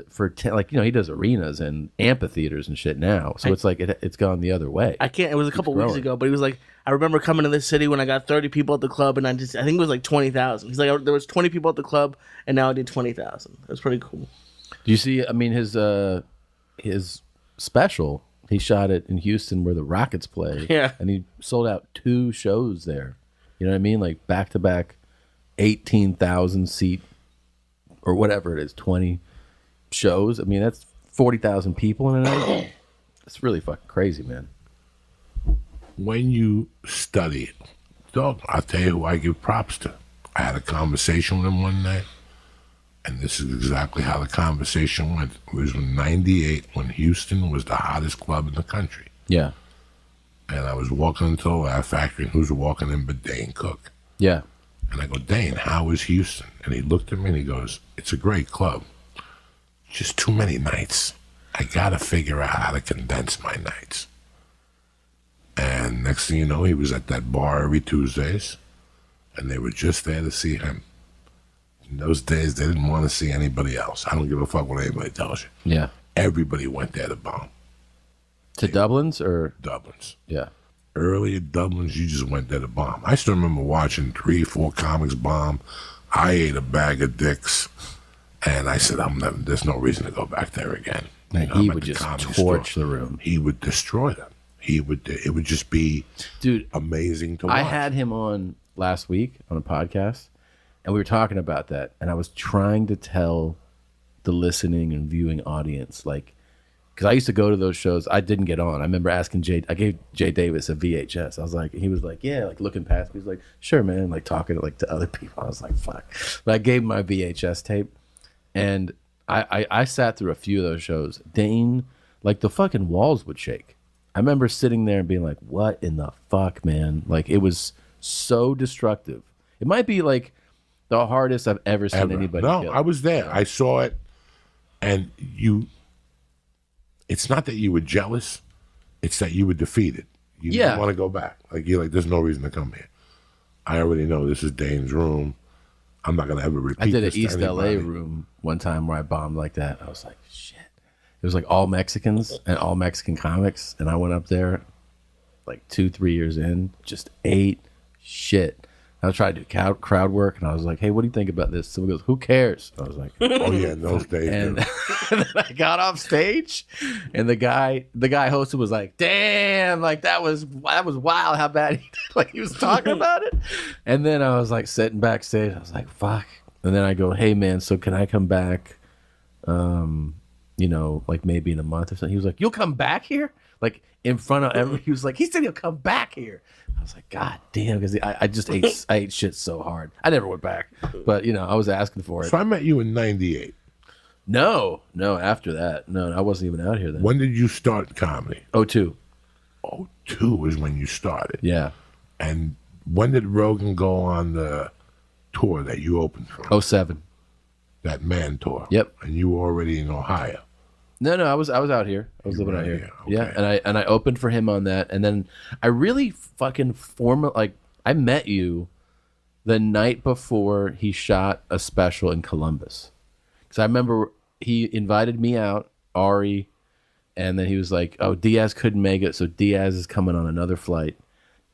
for like, he does arenas and amphitheaters and shit now. So it's like it's gone the other way. It was a couple weeks ago, but he was like, I remember coming to this city when I got 30 people at the club, and I think it was like 20,000. He's like, there was 20 people at the club, and now I did 20,000. It was pretty cool. Do you see? I mean, his special he shot it in Houston where the Rockets play. Yeah, and he sold out 2 shows there. You know what I mean? Like back to back, 18,000 seat or whatever it is, 20 shows. I mean, that's 40,000 people in a night. It's really fucking crazy, man. When you study it, dog, I'll tell you who I give props to. I had a conversation with him one night, and this is exactly how the conversation went. It was in '98 when Houston was the hottest club in the country. Yeah. And I was walking into the Laugh Factory, and who's walking in but Dane Cook. Yeah. And I go, Dane, how is Houston? And he looked at me and he goes, it's a great club. Just too many nights. I got to figure out how to condense my nights. And next thing you know, he was at that bar every Tuesdays, and they were just there to see him. In those days, they didn't want to see anybody else. I don't give a fuck what anybody tells you. Yeah. Everybody went there to bomb. To Dublin's or? Dublin's. Yeah. Early at Dublin's, you just went there to bomb. I still remember watching 3, 4 comics bomb. I ate a bag of dicks, and I said, there's no reason to go back there again. Man, he would just torch the room. He would destroy them. It would just be, dude, amazing to watch. I had him on last week on a podcast, and we were talking about that, and I was trying to tell the listening and viewing audience, like, because I used to go to those shows. I didn't get on. I remember asking I gave Jay Davis a VHS. I was like, he was like, yeah, like looking past me. He was like, sure, man, like talking to other people. I was like, fuck. But I gave him my VHS tape, and I sat through a few of those shows. Dane, like the fucking walls would shake. I remember sitting there and being like, what in the fuck, man? Like it was so destructive. It might be like the hardest I've ever seen anybody kill. I was there. I saw it, and it's not that you were jealous, it's that you were defeated. You didn't want to go back. Like you're like, there's no reason to come here. I already know this is Dane's room. I'm not gonna ever repeat. I did this an East LA room one time where I bombed like that. I was like, shit. It was like all Mexicans and all Mexican comics, and I went up there like 2-3 years in, just ate shit. I was trying to do crowd work, and I was like, hey, what do you think about this? Someone goes, who cares? I was like, oh yeah, in those days. And then I got off stage, and the guy hosted was like, damn, like that was wild how bad he did. Like he was talking about it. And then I was like sitting backstage. I was like, fuck. And then I go, hey man, so can I come back? Like maybe in a month or something. He was like, you'll come back here? Like in front of everybody. He was like, he said he'll come back here. I was like, God damn, because I ate shit so hard. I never went back, but I was asking for it. So I met you in '98. No, after that, no, I wasn't even out here then. When did you start comedy? 2002. 2002 is when you started. Yeah. And when did Rogan go on the tour that you opened for? 2007. That man tour. Yep. And you were already in Ohio. No, I was out here. I was living out here. Okay. Yeah, and I opened for him on that, and then I really fucking I met you the night before he shot a special in Columbus, because I remember he invited me out, Ari, and then he was like, "Oh, Diaz couldn't make it, so Diaz is coming on another flight."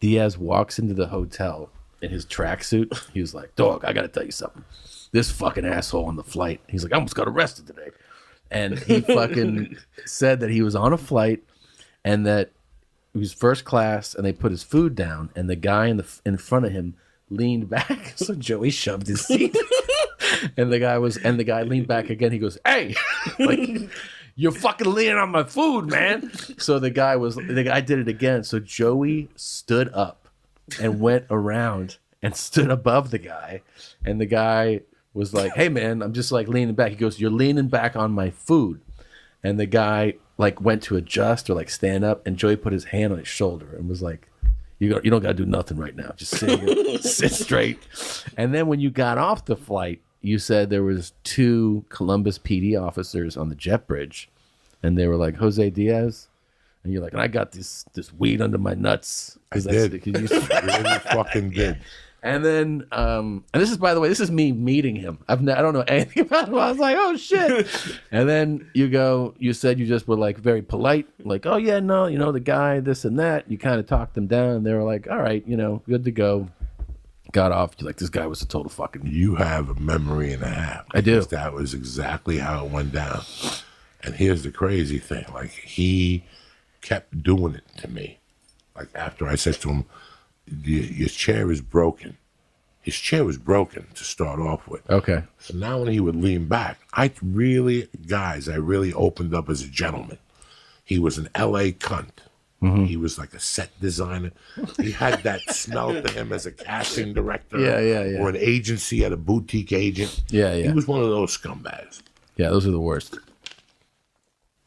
Diaz walks into the hotel in his tracksuit. He was like, "Dog, I gotta tell you something. This fucking asshole on the flight." He's like, "I almost got arrested today." And he fucking said that he was on a flight and that it was first class, and they put his food down, and the guy in front of him leaned back. So Joey shoved his seat. and the guy leaned back again. He goes, "Hey, like you're fucking leaning on my food, man." So the guy did it again. So Joey stood up and went around and stood above the guy, and the guy was like, "Hey man, I'm just like leaning back." He goes, "You're leaning back on my food." And the guy like went to adjust or like stand up, and Joey put his hand on his shoulder and was like, you don't gotta do nothing right now. Just sit straight. And then when you got off the flight, you said there was 2 Columbus PD officers on the jet bridge, and they were like, "Jose Diaz," and you're like, "And I got this weed under my nuts." I did. You really fucking did. And then, and this is, by the way, this is me meeting him. I don't know anything about him. I was like, oh shit. And then you said you just were like very polite, like, oh yeah, no, the guy, this and that. You kind of talked them down. And they were like, all right, good to go. Got off. You're like, this guy was a total fucking. You have a memory and a half. I do. That was exactly how it went down. And here's the crazy thing. Like, he kept doing it to me. Like, after I said to him, your chair is broken. His chair was broken to start off with. Okay. So now when he would lean back, I really opened up as a gentleman. He was an LA cunt. Mm-hmm. He was like a set designer. He had that smell to him as a casting director. Yeah. Or an agency, at a boutique agent. Yeah. He was one of those scumbags. Yeah, those are the worst.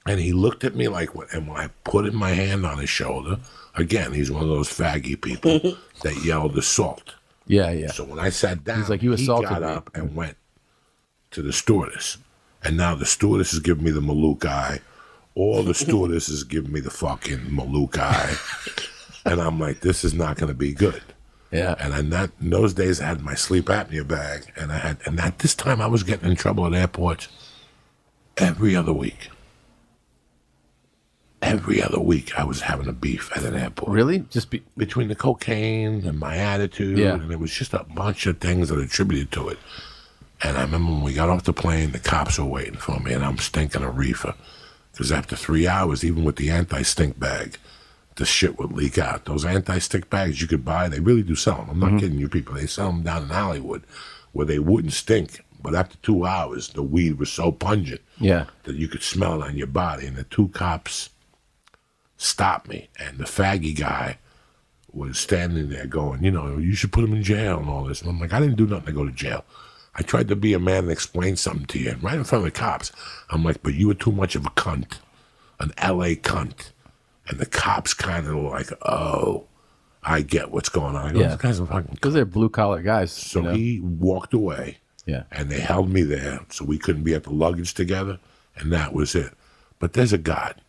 And he looked at me like, and when I put my hand on his shoulder, again, he's one of those faggy people that yelled assault. Yeah. So when I sat down, he's like, you assaulted he got me. up and went to the stewardess. And now the stewardess is giving me the Malouk eye. All the stewardesses giving me the fucking Malouk eye. And I'm like, this is not going to be good. Yeah. And in those days, I had my sleep apnea bag. And at this time, I was getting in trouble at airports every other week. Every other week, I was having a beef at an airport. Really? Between the cocaine and my attitude, and it was just a bunch of things that attributed to it. And I remember when we got off the plane, the cops were waiting for me, and I'm stinking a reefer. Because after 3 hours, even with the anti-stink bag, the shit would leak out. Those anti-stink bags you could buy, they really do sell them. I'm not kidding you people. They sell them down in Hollywood where they wouldn't stink. But after 2 hours, the weed was so pungent that you could smell it on your body. And the two cops stopped me, and the faggy guy was standing there going, you should put him in jail and all this. And I'm like, I didn't do nothing to go to jail. I tried to be a man and explain something to you, right in front of the cops. I'm like, but you were too much of a cunt, an LA cunt. And the cops kind of were like, oh, I get what's going on. I go, these guys are fucking. Because they're blue collar guys. So he walked away. Yeah. And they held me there so we couldn't be at the luggage together. And that was it. But there's a God.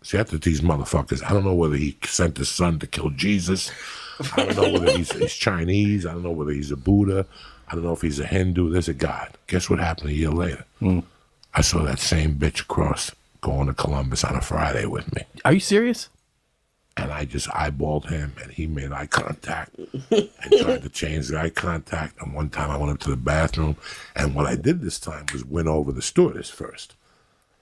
See, after these motherfuckers, I don't know whether he sent his son to kill Jesus. I don't know whether he's Chinese. I don't know whether he's a Buddha. I don't know if he's a Hindu. There's a God. Guess what happened a year later? I saw that same bitch across going to Columbus on a Friday with me. Are you serious? And I just eyeballed him, and he made eye contact and tried to change the eye contact. And one time I went up to the bathroom, and what I did this time was win over the stewardess first.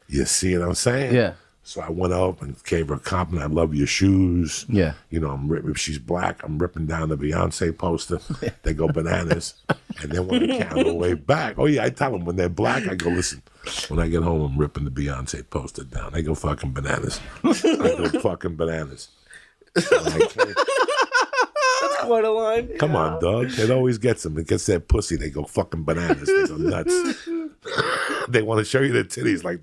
You see what I'm saying? Yeah. So I went up and gave her a compliment. I love your shoes. Yeah. If she's black, I'm ripping down the Beyonce poster. They go bananas. And then when I came on the way back, I tell them when they're black, I go, listen, when I get home, I'm ripping the Beyonce poster down. They go fucking bananas. I go fucking bananas. That's quite a line. Come on, dog. It always gets them. It gets that pussy. They go fucking bananas. They go nuts. They want to show you their titties like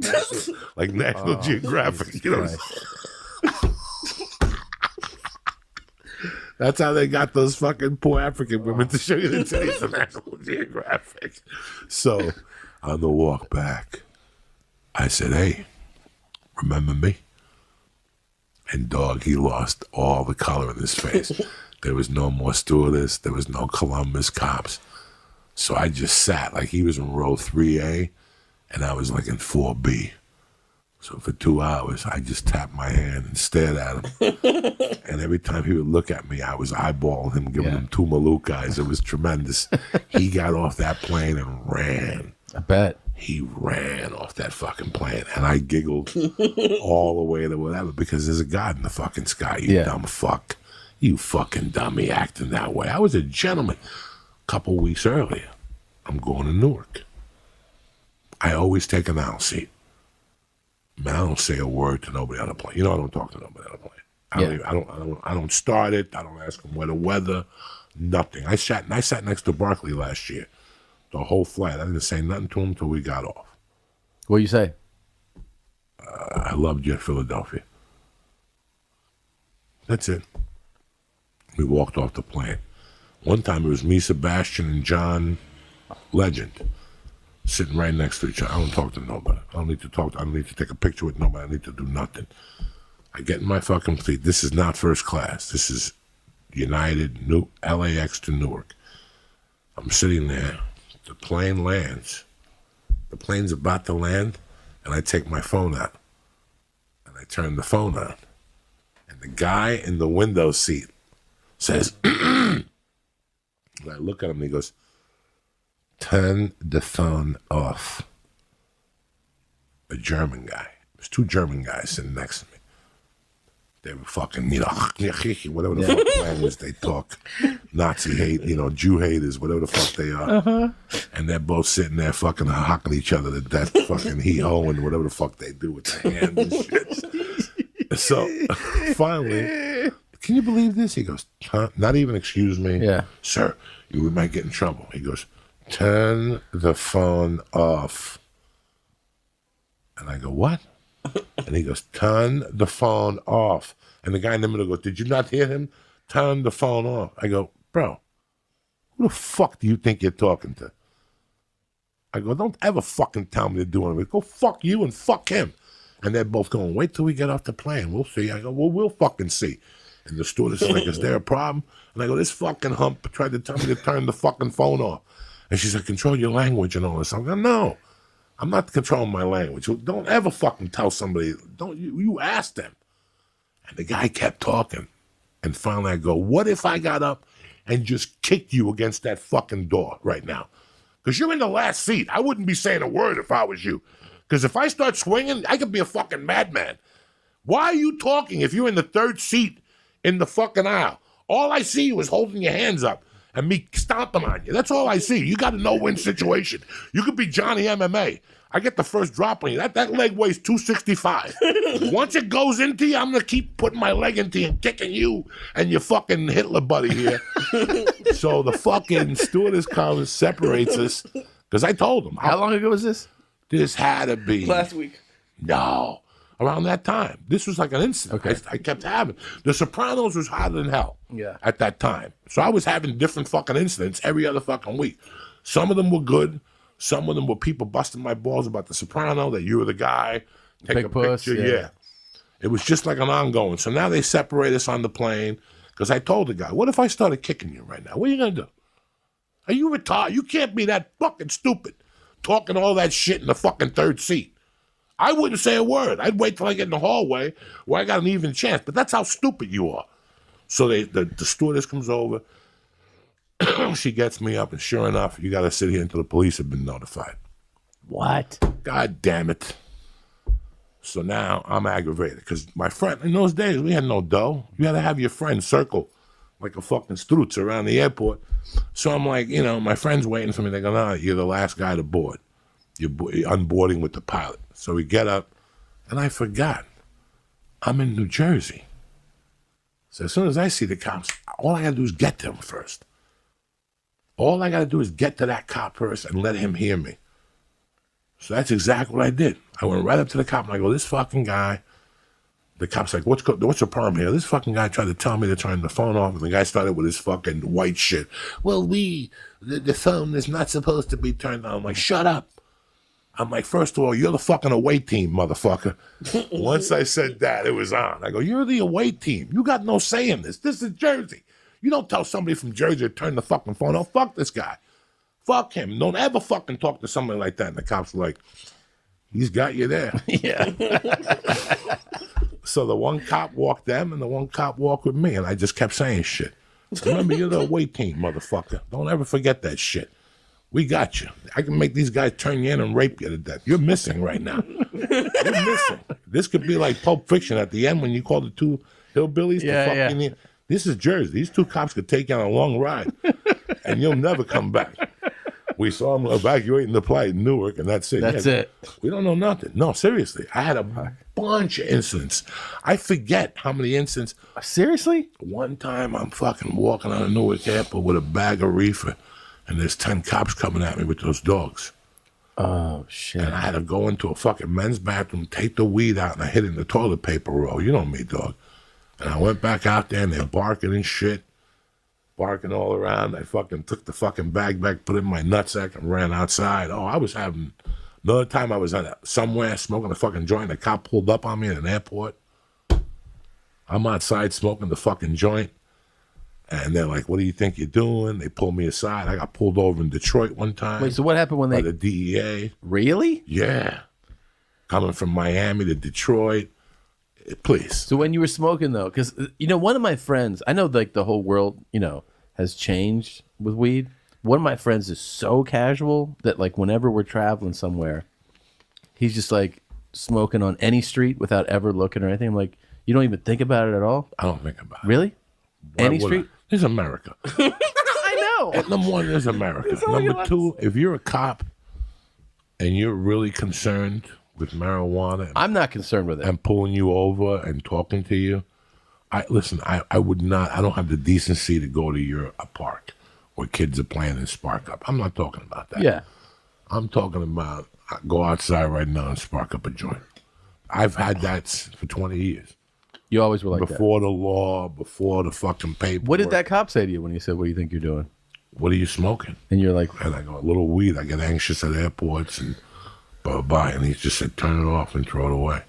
National Geographic. That's how they got those fucking poor African women to show you their titties on National Geographic. So, on the walk back, I said, hey, remember me? And dog, he lost all the color in his face. There was no more stewardess. There was no Columbus cops. So I just sat like he was in row 3A and I was like in 4B. So for 2 hours, I just tapped my hand and stared at him. And every time he would look at me, I was eyeballing him, giving him two Malouk eyes. It was tremendous. He got off that plane and ran. I bet. He ran off that fucking plane. And I giggled all the way to whatever because there's a God in the fucking sky, you dumb fuck. You fucking dummy acting that way. I was a gentleman. A couple weeks earlier, I'm going to Newark. I always take an aisle seat. Man, I don't say a word to nobody on the plane. I don't talk to nobody on the plane. I don't start it. I don't ask them where the weather. Nothing. I sat next to Barkley last year. The whole flight. I didn't say nothing to him until we got off. What you say? I loved you at Philadelphia. That's it. We walked off the plane. One time it was me, Sebastian, and John Legend sitting right next to each other. I don't talk to nobody. I don't need to talk. I don't need to take a picture with nobody. I need to do nothing. I get in my fucking seat. This is not first class. This is United LAX to Newark. I'm sitting there. The plane lands. The plane's about to land, and I take my phone out. And I turn the phone on. And the guy in the window seat says, and I look at him and he goes, turn the phone off. A German guy. There's two German guys sitting next to me. They were fucking, whatever the fuck language they talk. Nazi hate, Jew haters, whatever the fuck they are. Uh-huh. And they're both sitting there fucking hocking each other to death, fucking hee-ho and whatever the fuck they do with their hands and shit. So finally, can you believe this? He goes, huh? Not even excuse me. Yeah. Sir, you might get in trouble. He goes, turn the phone off. And I go, what? And he goes, turn the phone off. And the guy in the middle goes, did you not hear him? Turn the phone off. I go, bro, who the fuck do you think you're talking to? I go, don't ever fucking tell me to do anything. Go fuck you and fuck him. And they're both going, wait till we get off the plane. We'll see. I go, well, we'll fucking see. And the stewardess is like, is there a problem? And I go, this fucking hump tried to tell me to turn the fucking phone off. And she's like, control your language and all this. I go, no. I'm not controlling my language. Don't ever fucking tell somebody. You ask them. And the guy kept talking. And finally I go, what if I got up and just kicked you against that fucking door right now? Because you're in the last seat. I wouldn't be saying a word if I was you. Because if I start swinging, I could be a fucking madman. Why are you talking if you're in the third seat in the fucking aisle? All I see you is holding your hands up and me stomping on you. That's all I see. You got a no-win situation. You could be Johnny MMA. I get the first drop on you. That leg weighs 265. Once it goes into you, I'm going to keep putting my leg into you and kicking you and your fucking Hitler buddy here. So the fucking stewardess comes, separates us. Because I told him. How long ago was this? This had to be. Last week. No. Around that time. This was like an incident. Okay. I kept having. The Sopranos was hotter than hell. Yeah. At that time. So I was having different fucking incidents every other fucking week. Some of them were good. Some of them were people busting my balls about the Soprano, that you were the guy. Take Big a puss, picture. yeah. Yeah. It was just like an ongoing. So now they separate us on the plane. Because I told the guy, what if I started kicking you right now? What are you going to do? Are you retarded? You can't be that fucking stupid. Talking all that shit in the fucking third seat. I wouldn't say a word. I'd wait till I get in the hallway where I got an even chance. But that's how stupid you are. So the stewardess comes over. She gets me up, and sure enough, you got to sit here until the police have been notified. What? God damn it. So now I'm aggravated because my friend, in those days, we had no dough. You had to have your friend circle like a fucking strutz around the airport. So I'm like, my friend's waiting for me. They go, no, you're the last guy to board. You're unboarding with the pilot. So we get up, and I forgot. I'm in New Jersey. So as soon as I see the cops, all I got to do is get to them first. All I got to do is get to that cop first and let him hear me. So that's exactly what I did. I went right up to the cop, and I go, this fucking guy. The cop's like, what's the problem here? This fucking guy tried to tell me to turn the phone off, and the guy started with his fucking white shit. Well, the phone is not supposed to be turned on. I'm like, shut up. I'm like, first of all, you're the fucking away team, motherfucker. Once I said that, it was on. I go, you're the away team. You got no say in this. This is Jersey. You don't tell somebody from Jersey to turn the fucking phone off. Fuck this guy. Fuck him. Don't ever fucking talk to somebody like that. And the cops were like, he's got you there. Yeah. So the one cop walked them, and the one cop walked with me, and I just kept saying shit. Remember, you're the away team, motherfucker. Don't ever forget that shit. We got you. I can make these guys turn you in and rape you to death. You're missing right now. You're missing. This could be like Pulp Fiction at the end when you call the two hillbillies to fucking in. This is Jersey. These two cops could take you on a long ride, and you'll never come back. We saw them evacuating the plane in Newark, and that's it. That's it. We don't know nothing. No, seriously. I had a bunch of incidents. I forget how many incidents. Seriously? One time I'm fucking walking on a Newark airport with a bag of reefer, and there's 10 cops coming at me with those dogs. Oh, shit. And I had to go into a fucking men's bathroom, take the weed out, and I hid it in the toilet paper roll. You know me, dog. And I went back out there, and they're barking and shit. Barking all around. I fucking took the fucking bag back, put it in my nutsack, and ran outside. Oh, I was having... Another time I was somewhere smoking a fucking joint. A cop pulled up on me at an airport. I'm outside smoking the fucking joint. And they're like, what do you think you're doing? They pull me aside. I got pulled over in Detroit one time. Wait, so what happened when by they... the DEA. Really? Yeah. Coming from Miami to Detroit. Please. So when you were smoking, though, because, one of my friends, I know, like, the whole world, has changed with weed. One of my friends is so casual that, like, whenever we're traveling somewhere, he's just, like, smoking on any street without ever looking or anything. I'm like, you don't even think about it at all? I don't think about it. Really? Why Any would street? I? This is America. I know. And number one, is America. Number two, if you're a cop and you're really concerned with marijuana I'm not concerned with it. and pulling you over and talking to you, I would not. I don't have the decency to go to a park where kids are playing and spark up. I'm not talking about that. Yeah. I'm talking about go outside right now and spark up a joint. I've had that for 20 years. You always were like Before the law, before the fucking paper. that. What did that cop say to you when he said, what do you think you're doing? What are you smoking? And you're like, And I go, a little weed. I get anxious at airports and blah. And he just said, turn it off and throw it away.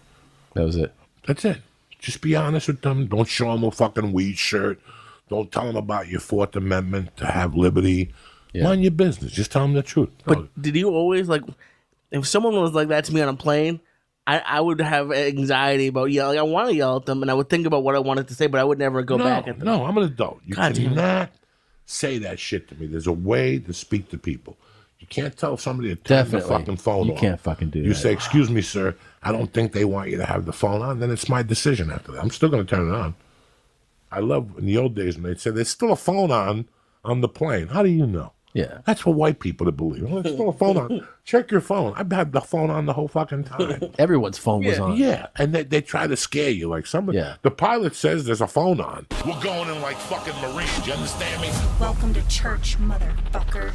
that was it. That's it. Just be honest with them. Don't show them a fucking weed shirt. Don't tell them about your Fourth Amendment to have liberty. Yeah. Mind your business. Just tell them the truth. But did you always, like, if someone was like that to me on a plane, I would have anxiety about yelling. I want to yell at them, and I would think about what I wanted to say, but I would never go back at them. No, I'm an adult. You God damn. cannot say that shit to me. There's a way to speak to people. You can't tell somebody to turn Definitely. the fucking phone You on. can't fucking do You that. say, excuse me, sir, I don't think they want you to have the phone on. Then it's my decision after that. I'm still going to turn it on. I love in the old days when they'd say, there's still a phone on the plane. How do you know? Yeah. That's for white people to believe. Well, there's still a phone on. Check your phone. I've had the phone on the whole fucking time. Everyone's phone was on. Yeah, and they try to scare you. Like somebody, Yeah. the pilot says there's a phone on. We're going in like fucking Marines. You understand me? Welcome to church, motherfucker.